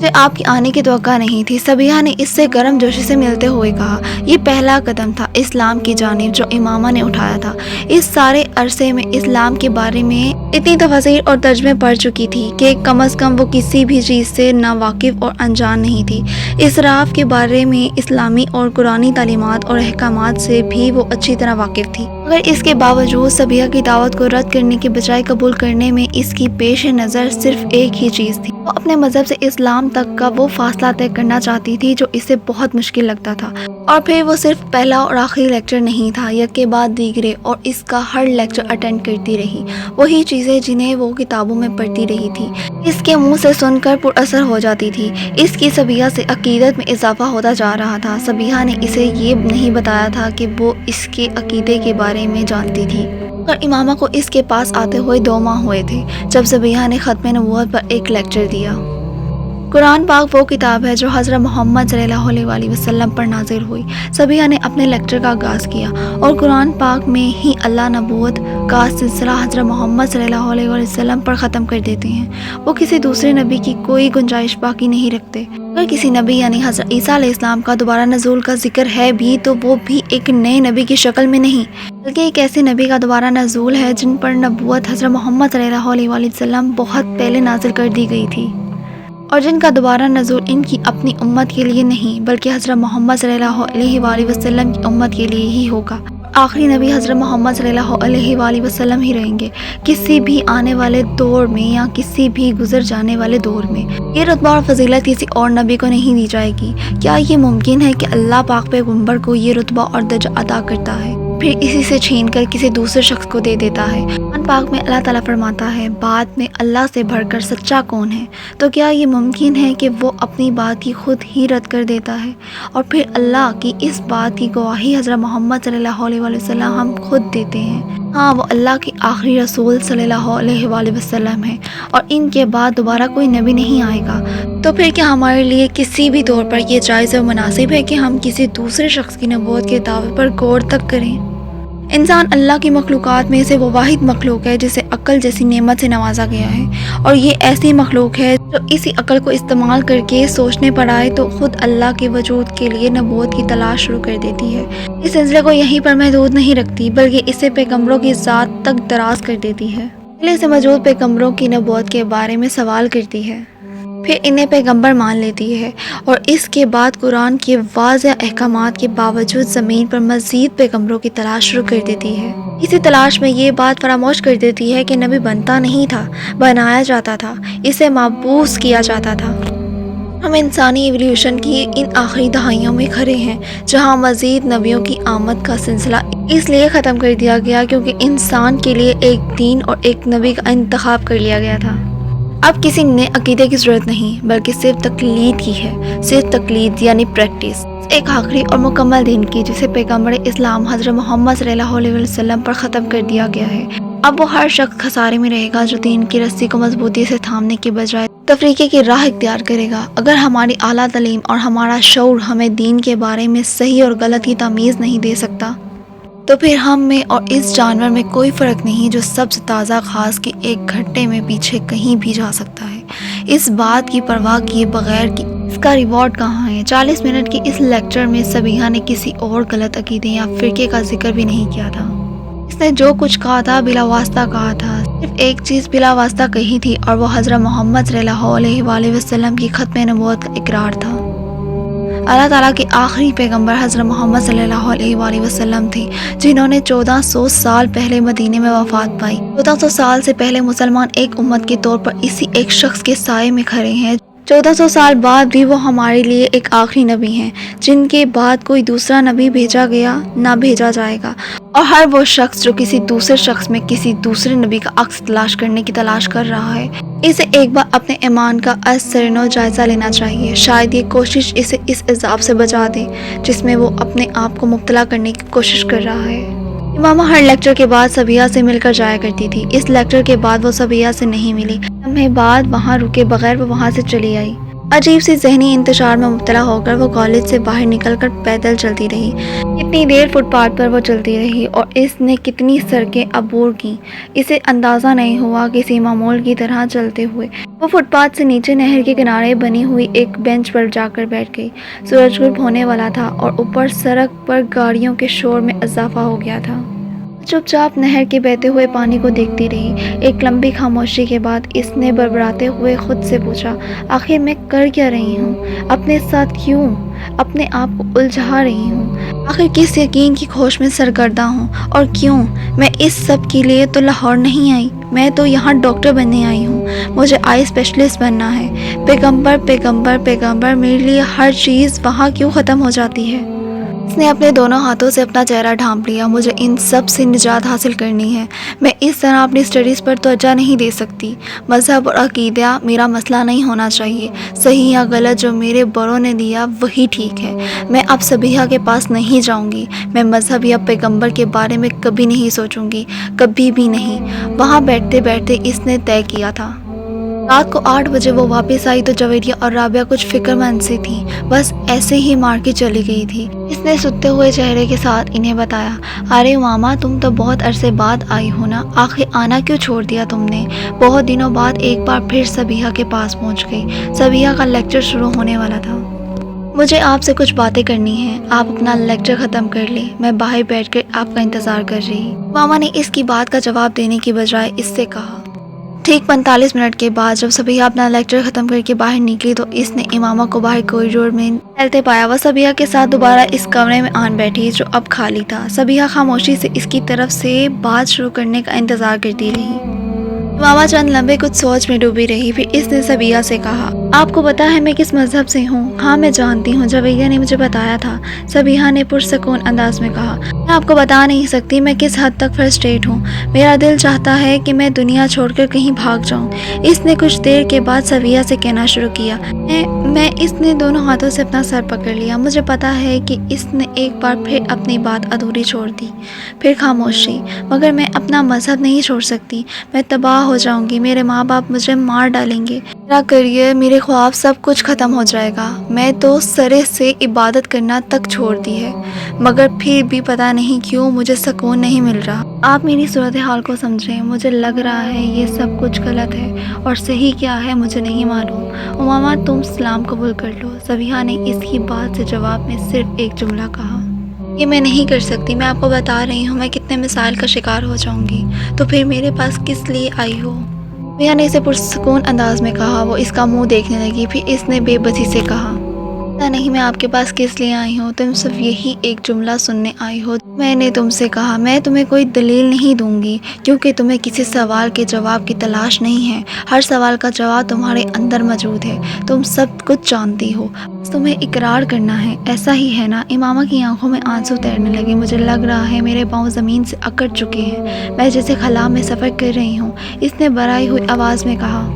مجھے آپ کی آنے کی توقع نہیں تھی، سبیہ نے اس سے گرم جوشی سے ملتے ہوئے کہا۔ یہ پہلا قدم تھا اسلام کی جانب جو امامہ نے اٹھایا تھا۔ اس سارے عرصے میں اسلام کے بارے میں اتنی تفاسیر اور ترجمے پڑھ چکی تھی کہ کم از کم وہ کسی بھی چیز سے نا واقف اور انجان نہیں تھی۔ اسراف کے بارے میں اسلامی اور قرآنی تعلیمات اور احکامات سے بھی وہ اچھی طرح واقف تھی، مگر اس کے باوجود سبیہ کی دعوت کو رد کرنے کے بجائے قبول کرنے میں اس کی پیش نظر صرف ایک ہی چیز تھی۔ وہ اپنے مذہب سے اسلام تک کا وہ فاصلہ طے کرنا چاہتی تھی جو اسے بہت مشکل لگتا تھا، اور پھر وہ صرف پہلا اور آخری لیکچر نہیں تھا، یک کے بعد دیگرے، اور اس کا ہر لیکچر اٹینڈ کرتی رہی، وہی چیزیں جنہیں وہ کتابوں میں پڑھتی رہی تھی، اس کے منہ سے سن کر پر اثر ہو جاتی تھی۔ اس کی سبیہ سے عقیدت میں اضافہ ہوتا جا رہا تھا۔ سبیہ نے اسے یہ نہیں بتایا تھا کہ وہ اس کے عقیدے کے بارے میں جانتی تھی، اور امامہ کو اس کے پاس آتے ہوئے 2 ماہ ہوئے تھے جب سبیہ نے ختم نبوت پر ایک لیکچر دیا۔ قرآن پاک وہ کتاب ہے جو حضرت محمد صلی اللہ علیہ وآلہ وسلم پر نازل ہوئی۔ سبیہ نے اپنے لیکچر کا آغاز کیا، اور قرآن پاک میں ہی اللہ نبوت کا سلسلہ حضرت محمد صلی اللہ علیہ وآلہ وسلم پر ختم کر دیتے ہیں۔ وہ کسی دوسرے نبی کی کوئی گنجائش باقی نہیں رکھتے۔ اگر کسی نبی یعنی حضرت عیسیٰ علیہ السلام کا دوبارہ نزول کا ذکر ہے بھی تو وہ بھی ایک نئے نبی کی شکل میں نہیں، بلکہ ایک ایسے نبی کا دوبارہ نزول ہے جن پر نبوت حضرت محمد صلی اللہ علیہ وآلہ وسلم بہت پہلے نازل کر دی گئی تھی، اور جن کا دوبارہ نزول ان کی اپنی امت کے لیے نہیں بلکہ حضرت محمد صلی اللہ علیہ وآلہ وسلم کی امت کے لیے ہی ہوگا۔ آخری نبی حضرت محمد صلی اللہ علیہ وآلہ وسلم ہی رہیں گے، کسی بھی آنے والے دور میں یا کسی بھی گزر جانے والے دور میں۔ یہ رتبہ اور فضیلت کسی اور نبی کو نہیں دی جائے گی۔ کیا یہ ممکن ہے کہ اللہ پاک پیغمبر کو یہ رتبہ اور درجہ عطا کرتا ہے، پھر اسی سے چھین کر کسی دوسرے شخص کو دے دیتا ہے؟ قرآن پاک میں اللہ تعالیٰ فرماتا ہے، بعد میں اللہ سے بڑھ کر سچا کون ہے؟ تو کیا یہ ممکن ہے کہ وہ اپنی بات کی خود ہی رد کر دیتا ہے، اور پھر اللہ کی اس بات کی گواہی حضرت محمد صلی اللہ علیہ وسلم ہم خود دیتے ہیں؟ ہاں، وہ اللہ کے آخری رسول صلی اللہ علیہ وآلہ وسلم ہیں، اور ان کے بعد دوبارہ کوئی نبی نہیں آئے گا۔ تو پھر کیا ہمارے لیے کسی بھی طور پر یہ جائز و مناسب ہے کہ ہم کسی دوسرے شخص کی نبوت کے دعوے پر غور تک کریں؟ انسان اللہ کی مخلوقات میں سے وہ واحد مخلوق ہے جسے عقل جیسی نعمت سے نوازا گیا ہے، اور یہ ایسی مخلوق ہے جو اسی عقل کو استعمال کر کے سوچنے پر آئے تو خود اللہ کے وجود کے لیے نبوت کی تلاش شروع کر دیتی ہے۔ اس سلسلے کو یہیں پر محدود نہیں رکھتی بلکہ اسے پیغمبروں کی ذات تک دراز کر دیتی ہے، پہلے سے موجود پیغمبروں کی نبوت کے بارے میں سوال کرتی ہے، پھر انہیں پیغمبر مان لیتی ہے، اور اس کے بعد قرآن کے واضح احکامات کے باوجود زمین پر مزید پیغمبروں کی تلاش شروع کر دیتی ہے۔ اسی تلاش میں یہ بات فراموش کر دیتی ہے کہ نبی بنتا نہیں تھا، بنایا جاتا تھا، اسے مبعوث کیا جاتا تھا۔ ہم انسانی ایولیوشن کی ان آخری دہائیوں میں کھڑے ہیں جہاں مزید نبیوں کی آمد کا سلسلہ اس لیے ختم کر دیا گیا کیونکہ انسان کے لیے ایک دین اور ایک نبی کا انتخاب کر لیا گیا تھا۔ اب کسی نئے عقیدے کی ضرورت نہیں بلکہ صرف تقلید کی ہے، صرف تقلید یعنی پریکٹس، ایک آخری اور مکمل دین کی جسے پیغمبر اسلام حضرت محمد صلی اللہ علیہ وسلم پر ختم کر دیا گیا ہے۔ اب وہ ہر شخص خسارے میں رہے گا جو دین کی رسی کو مضبوطی سے تھامنے کے بجائے تفریقے کی راہ اختیار کرے گا۔ اگر ہماری اعلیٰ تعلیم اور ہمارا شعور ہمیں دین کے بارے میں صحیح اور غلط کی تمیز نہیں دے سکتا تو پھر ہم میں اور اس جانور میں کوئی فرق نہیں جو سب سے تازہ گھاس کے ایک گھٹے میں پیچھے کہیں بھی جا سکتا ہے، اس بات کی پرواہ کیے بغیر کہ اس کا ریوارڈ کہاں ہے۔ 40 منٹ کے اس لیکچر میں سبیہ نے کسی اور غلط عقیدے یا فرقے کا ذکر بھی نہیں کیا تھا۔ اس نے جو کچھ کہا تھا بلا واسطہ کہا تھا، صرف ایک چیز بلا واسطہ کہی تھی، اور وہ حضرت محمد صلی اللہ علیہ وآلہ وسلم کی ختم نبوت کا اقرار تھا۔ اللہ تعالیٰ کے آخری پیغمبر حضرت محمد صلی اللہ علیہ وآلہ وسلم تھے جنہوں نے 1400 سال پہلے مدینے میں وفات پائی۔ 1400 سال سے پہلے مسلمان ایک امت کے طور پر اسی ایک شخص کے سائے میں کھڑے ہیں۔ 1400 سال بعد بھی وہ ہمارے لیے ایک آخری نبی ہیں جن کے بعد کوئی دوسرا نبی بھیجا گیا نہ بھیجا جائے گا، اور ہر وہ شخص جو کسی دوسرے شخص میں کسی دوسرے نبی کا عکس تلاش کرنے کی تلاش کر رہا ہے، اسے ایک بار اپنے ایمان کا از سرنو جائزہ لینا چاہیے۔ شاید یہ کوشش اسے اس عذاب سے بچا دے جس میں وہ اپنے آپ کو مبتلا کرنے کی کوشش کر رہا ہے۔ امامہ ہر لیکچر کے بعد سبیہ سے مل کر جایا کرتی تھی۔ اس لیکچر کے بعد وہ سبیہ سے نہیں ملی، لمحے بعد وہاں رکے بغیر وہ وہاں سے چلی آئی۔ عجیب سی ذہنی انتشار میں مبتلا ہو کر وہ کالج سے باہر نکل کر پیدل چلتی رہی۔ کتنی دیر فٹ پاتھ پر وہ چلتی رہی اور اس نے کتنی سڑکیں عبور کیں، اسے اندازہ نہیں ہوا۔ کسی معمول کی طرح چلتے ہوئے وہ فٹ پاتھ سے نیچے نہر کے کنارے بنی ہوئی ایک بینچ پر جا کر بیٹھ گئی۔ سورج غروب ہونے والا تھا اور اوپر سڑک پر گاڑیوں کے شور میں اضافہ ہو گیا تھا۔ چپ چاپ نہر کے بہتے ہوئے پانی کو دیکھتی رہی۔ ایک لمبی خاموشی کے بعد اس نے بڑبڑاتے ہوئے خود سے پوچھا، آخر میں کر کیا رہی ہوں؟ اپنے ساتھ کیوں اپنے آپ کو الجھا رہی ہوں؟ آخر کس یقین کی کھوج میں سرگرداں ہوں؟ اور کیوں؟ میں اس سب کے لیے تو لاہور نہیں آئی، میں تو یہاں ڈاکٹر بننے آئی ہوں۔ مجھے آئی اسپیشلسٹ بننا ہے۔ پیغمبر پیغمبر پیغمبر، میرے لیے ہر چیز وہاں کیوں ختم ہو جاتی ہے؟ اس نے اپنے دونوں ہاتھوں سے اپنا چہرہ ڈھانپ لیا۔ مجھے ان سب سے نجات حاصل کرنی ہے۔ میں اس طرح اپنی اسٹڈیز پر توجہ نہیں دے سکتی۔ مذہب اور عقیدہ میرا مسئلہ نہیں ہونا چاہیے۔ صحیح یا غلط جو میرے بڑوں نے دیا وہی ٹھیک ہے۔ میں اب صبیحہ کے پاس نہیں جاؤں گی۔ میں مذہب یا پیغمبر کے بارے میں کبھی نہیں سوچوں گی، کبھی بھی نہیں۔ وہاں بیٹھتے بیٹھتے اس نے طے کیا تھا۔ رات کو 8 بجے وہ واپس آئی تو جویریہ اور رابعہ کچھ فکر مند سی تھیں، بس ایسے ہی مارکیٹ چلی گئی تھی۔ اس نے ستے ہوئے چہرے کے ساتھ انہیں بتایا، ارے ماما تم تو بہت عرصے بعد آئی ہو نا، آخر آنا کیوں چھوڑ دیا تم نے؟ بہت دنوں بعد ایک بار پھر صبیحہ کے پاس پہنچ گئی۔ صبیحہ کا لیکچر شروع ہونے والا تھا۔ مجھے آپ سے کچھ باتیں کرنی ہیں، آپ اپنا لیکچر ختم کر لیں، میں باہر بیٹھ کر آپ کا انتظار کر رہی۔ ماما نے اس کی بات کا جواب دینے کی بجائے اس سے کہا۔ ٹھیک 45 منٹ کے بعد جب صبیحہ اپنا لیکچر ختم کر کے باہر نکلی تو اس نے امامہ کو باہر کوریڈور میں ٹہلتے پایا۔ وہ صبیحہ کے ساتھ دوبارہ اس کمرے میں آن بیٹھی جو اب خالی تھا۔ صبیحہ خاموشی سے اس کی طرف سے بات شروع کرنے کا انتظار کرتی رہی۔ امامہ چند لمبے کچھ سوچ میں ڈوبی رہی، پھر اس نے صبیحہ سے کہا، آپ کو پتا ہے میں کس مذہب سے ہوں؟ ہاں میں جانتی ہوں، جویریہ نے مجھے بتایا تھا، صبیحہ نے پرسکون انداز میں کہا۔ میں آپ کو بتا نہیں سکتی میں کس حد تک فرسٹریٹ ہوں، میرا دل چاہتا ہے کہ میں دنیا چھوڑ کر کہیں بھاگ جاؤں۔ اس نے کچھ دیر کے بعد صبیحہ سے کہنا شروع کیا۔ اس نے دونوں ہاتھوں سے اپنا سر پکڑ لیا۔ مجھے پتا ہے کہ اس نے ایک بار پھر اپنی بات ادھوری چھوڑ دی۔ پھر خاموشی۔ مگر میں اپنا مذہب نہیں چھوڑ سکتی، میں تباہ ہو جاؤں گی، میرے ماں باپ مجھے مار ڈالیں گے، میرا کریئر، میرے خواب، سب کچھ ختم ہو جائے گا۔ میں تو سرے سے عبادت کرنا تک چھوڑ دی ہے، مگر پھر بھی پتہ نہیں کیوں مجھے سکون نہیں مل رہا۔ آپ میری صورتحال کو سمجھیں، مجھے لگ رہا ہے یہ سب کچھ غلط ہے اور صحیح کیا ہے مجھے نہیں معلوم۔ امامہ تم اسلام قبول کر لو۔ صبیحہ نے اس کی بات سے جواب میں صرف ایک جملہ کہا، یہ میں نہیں کر سکتی، میں آپ کو بتا رہی ہوں میں کتنے مسائل کا شکار ہو جاؤں گی، تو پھر میرے پاس کس لیے آئی ہو؟ صبیحہ نے اسے پرسکون انداز میں کہا۔ وہ اس کا منہ دیکھنے لگی، پھر اس نے بے بسی سے کہا، پتہ نہیں میں آپ کے پاس کس لیے آئی ہوں، تم صرف یہی ایک جملہ سننے آئی ہو۔ میں نے تم سے کہا میں تمہیں کوئی دلیل نہیں دوں گی، کیونکہ تمہیں کسی سوال کے جواب کی تلاش نہیں ہے، ہر سوال کا جواب تمہارے اندر موجود ہے، تم سب کچھ جانتی ہو، بس تمہیں اقرار کرنا ہے، ایسا ہی ہے نا؟ امامہ کی آنکھوں میں آنسو تیرنے لگے۔ مجھے لگ رہا ہے میرے پاؤں زمین سے اکڑ چکے ہیں، میں جیسے خلا میں سفر کر رہی ہوں، اس نے بھرائی ہوئی آواز میں کہا۔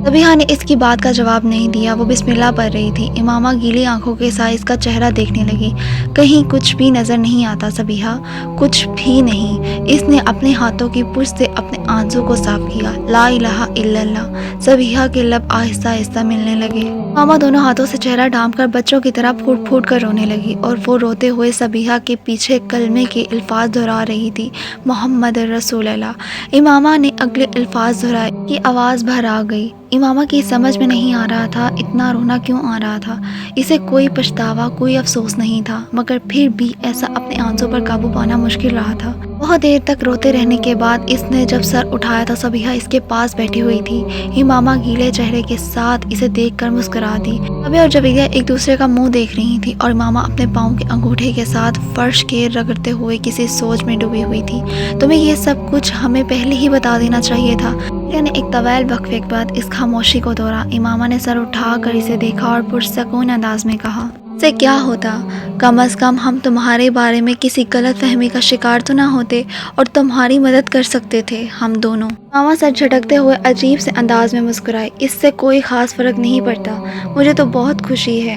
صبیحہ نے اس کی بات کا جواب نہیں دیا، وہ بسم اللہ پڑھ رہی تھی۔ امامہ گیلی آنکھوں کے ساتھ اس کا چہرہ دیکھنے لگی۔ کہیں کچھ بھی نظر نہیں آتا صبیحہ، کچھ بھی نہیں۔ اس نے اپنے ہاتھوں کی پشت سے اپنے آنسو کو صاف کیا۔ لا الہ الا اللہ۔ صبیحہ کے لب آہستہ آہستہ ملنے لگے۔ امامہ دونوں ہاتھوں سے چہرہ ڈھانپ کر بچوں کی طرح پھوٹ پھوٹ کر رونے لگی، اور وہ روتے ہوئے صبیحہ کے پیچھے کلمے کے الفاظ دہرا رہی تھی، محمد رسول اللہ۔ امامہ نے اگلے الفاظ دہرائے کہ آواز بھر آ گئی۔ امامہ کی سمجھ میں نہیں آ رہا تھا اتنا رونا کیوں آ رہا تھا۔ اسے کوئی پچھتاوا، کوئی افسوس نہیں تھا، مگر پھر بھی ایسا اپنے آنسوں پر قابو پانا مشکل رہا تھا۔ بہت دیر تک روتے رہنے کے بعد اس نے جب سر اٹھایا تو صبیحہ اس کے پاس بیٹھی ہوئی تھی۔ امامہ گیلے چہرے کے ساتھ اسے دیکھ کر مسکرا دی۔ رابعہ اور جویریہ ایک دوسرے کا منہ دیکھ رہی تھی، اور امامہ اپنے پاؤں کے انگوٹھے کے ساتھ فرش کے رگڑتے ہوئے کسی سوچ میں ڈوبی ہوئی تھی۔ تمہیں یہ سب کچھ ہمیں پہلے ہی بتا دینا چاہیے تھا۔ نے ایک طویل وقفے کے بعد اس خاموشی کو توڑا۔ امامہ نے سر اٹھا کر اسے دیکھا اور پرسکون انداز میں کہا، سے کیا ہوتا؟ کم از کم ہم تمہارے بارے میں کسی غلط فہمی کا شکار تو نہ ہوتے، اور تمہاری مدد کر سکتے تھے ہم دونوں۔ امامہ سر جھٹکتے ہوئے عجیب سے انداز میں مسکرائی، اس سے کوئی خاص فرق نہیں پڑتا، مجھے تو بہت خوشی ہے۔